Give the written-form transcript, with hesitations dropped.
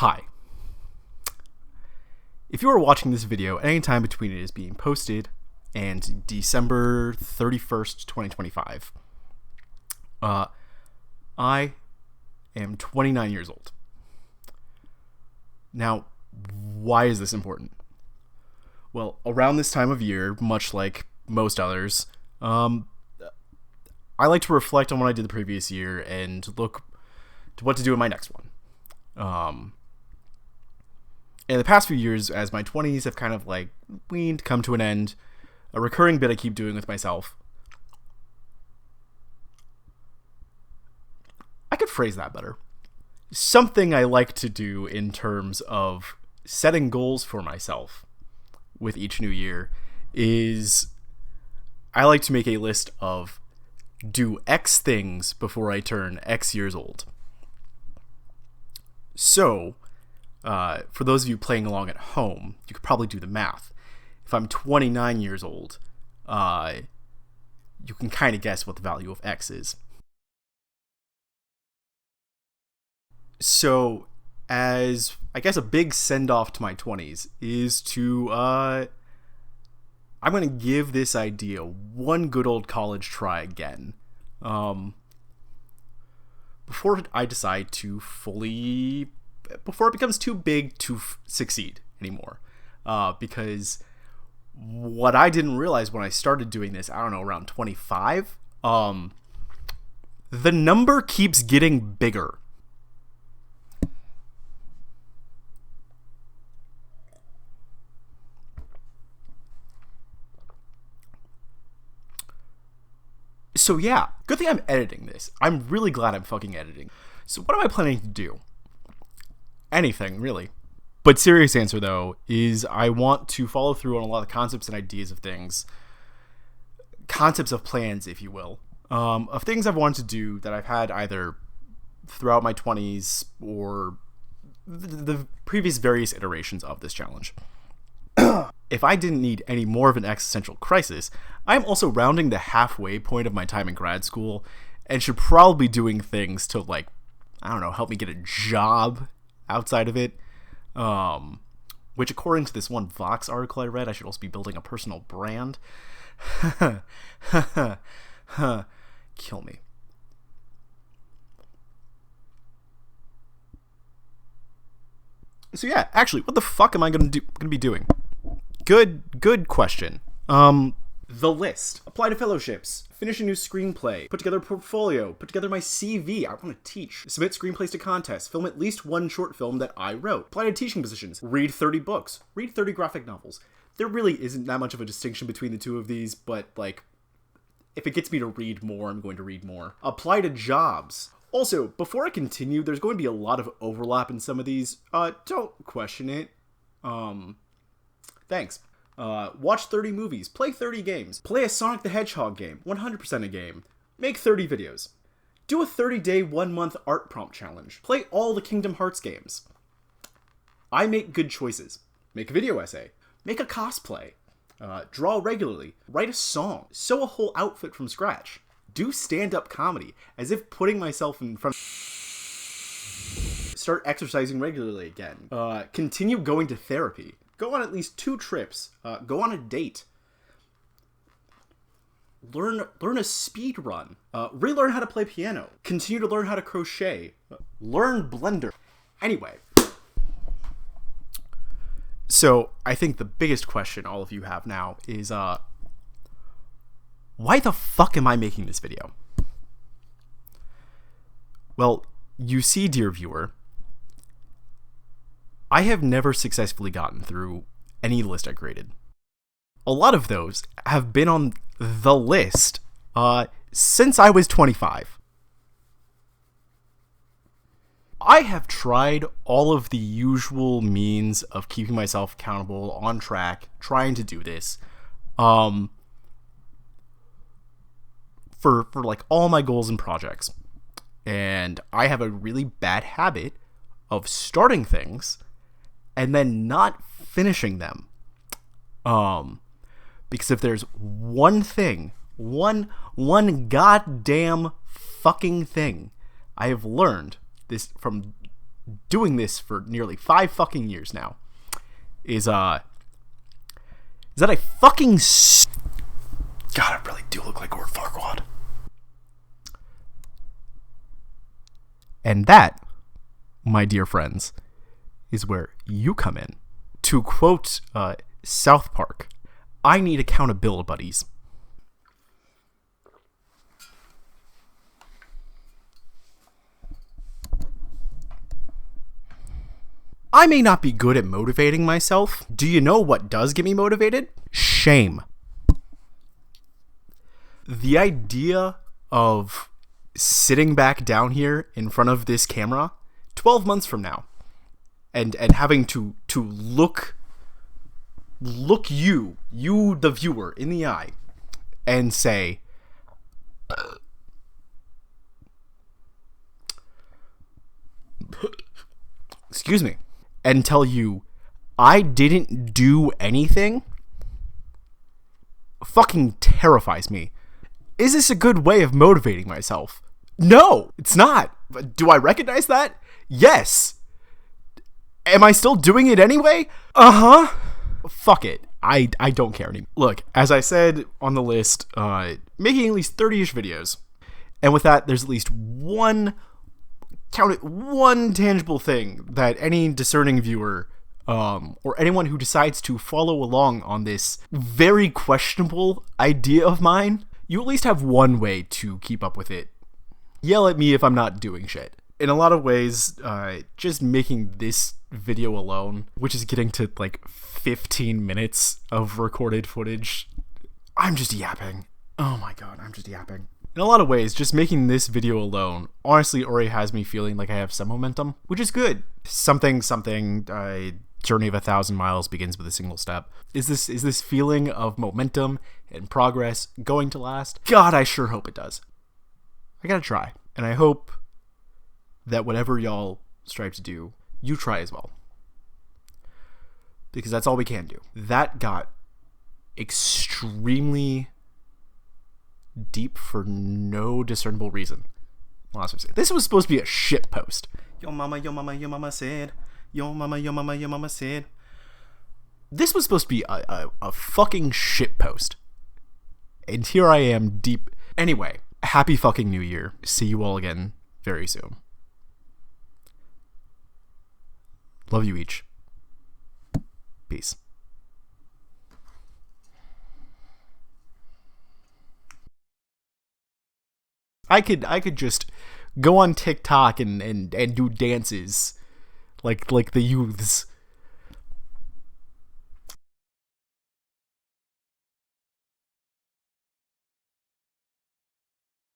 Hi. If you are watching this video at any time between it is being posted and December 31st, 2025, I am 29 years old. Now, why is this important? Well, around this time of year, much like most others, I like to reflect on what I did the previous year and look to what to do in my next one. In the past few years, as my 20s have kind of come to an end, a recurring bit I keep doing with myself. I could phrase that better. Something I like to do in terms of setting goals for myself with each new year is I like to make a list of do X things before I turn X years old. So, for those of you playing along at home, you could probably do the math. If I'm 29 years old, you can kind of guess what the value of X is. So, as I guess a big send-off to my 20s is to, I'm going to give this idea one good old college try again. Before I decide to before it becomes too big to succeed anymore. Because what I didn't realize when I started doing this, I don't know, around 25, the number keeps getting bigger. So yeah, good thing I'm editing this. I'm really glad I'm fucking editing. So what am I planning to do? Anything, really. But serious answer, though, is I want to follow through on a lot of concepts and ideas of things. Concepts of plans, if you will. Of things I've wanted to do that I've had either throughout my 20s or the previous various iterations of this challenge. If I didn't need any more of an existential crisis, I'm also rounding the halfway point of my time in grad school and should probably be doing things to, help me get a job outside of it. Which, according to this one Vox article I read, I should also be building a personal brand. Kill me. So yeah, actually, what the fuck am I gonna be doing? Good question. The list. Apply to fellowships. Finish a new screenplay. Put together a portfolio. Put together my CV. I want to teach. Submit screenplays to contests. Film at least one short film that I wrote. Apply to teaching positions. Read 30 books. Read 30 graphic novels. There really isn't that much of a distinction between the two of these, but, if it gets me to read more, I'm going to read more. Apply to jobs. Also, before I continue, there's going to be a lot of overlap in some of these. Don't question it. Thanks. Watch 30 movies, play 30 games, play a Sonic the Hedgehog game, 100% a game, make 30 videos, do a 30-day, 1-month art prompt challenge, play all the Kingdom Hearts games. I make good choices. Make a video essay, make a cosplay, draw regularly, write a song, sew a whole outfit from scratch, do stand-up comedy, as if putting myself in front. Start exercising regularly again, continue going to therapy. Go on at least 2 trips. Go on a date. Learn a speed run. Relearn how to play piano. Continue to learn how to crochet. Learn Blender. Anyway. So, I think the biggest question all of you have now is, why the fuck am I making this video? Well, you see, dear viewer, I have never successfully gotten through any list I created. A lot of those have been on the list since I was 25. I have tried all of the usual means of keeping myself accountable, on track, trying to do this. For all my goals and projects. And I have a really bad habit of starting things and then not finishing them. Because if there's one thing, one goddamn fucking thing I have learned this from doing this for nearly 5 fucking years now is that I fucking God, I really do look like Lord Farquaad. And that, my dear friends, is where you come in. To quote South Park, I need accountability buddies. I may not be good at motivating myself. Do you know what does get me motivated? Shame. The idea of sitting back down here in front of this camera 12 months from now and having to look you the viewer in the eye and say, excuse me, and tell you I didn't do anything fucking terrifies me. Is this a good way of motivating myself? No, it's not. Do I recognize that? Yes. Am I still doing it anyway? Uh-huh. Fuck it. I don't care anymore. Look, as I said on the list, making at least 30-ish videos. And with that, there's at least one tangible thing that any discerning viewer or anyone who decides to follow along on this very questionable idea of mine, you at least have one way to keep up with it. Yell at me if I'm not doing shit. In a lot of ways, just making this video alone, which is getting to like 15 minutes of recorded footage, I'm just yapping. Oh my god, I'm just yapping. In a lot of ways, just making this video alone honestly already has me feeling like I have some momentum, which is good. Something, journey of 1,000 miles begins with a single step. Is this feeling of momentum and progress going to last? God, I sure hope it does. I gotta try. And I hope that whatever y'all strive to do, you try as well. Because that's all we can do. That got extremely deep for no discernible reason. This was supposed to be a shit post. Yo mama said. Yo mama said. This was supposed to be a fucking shit post. And here I am deep. Anyway, happy fucking New Year. See you all again very soon. Love you each. Peace. I could just go on TikTok and do dances like the youths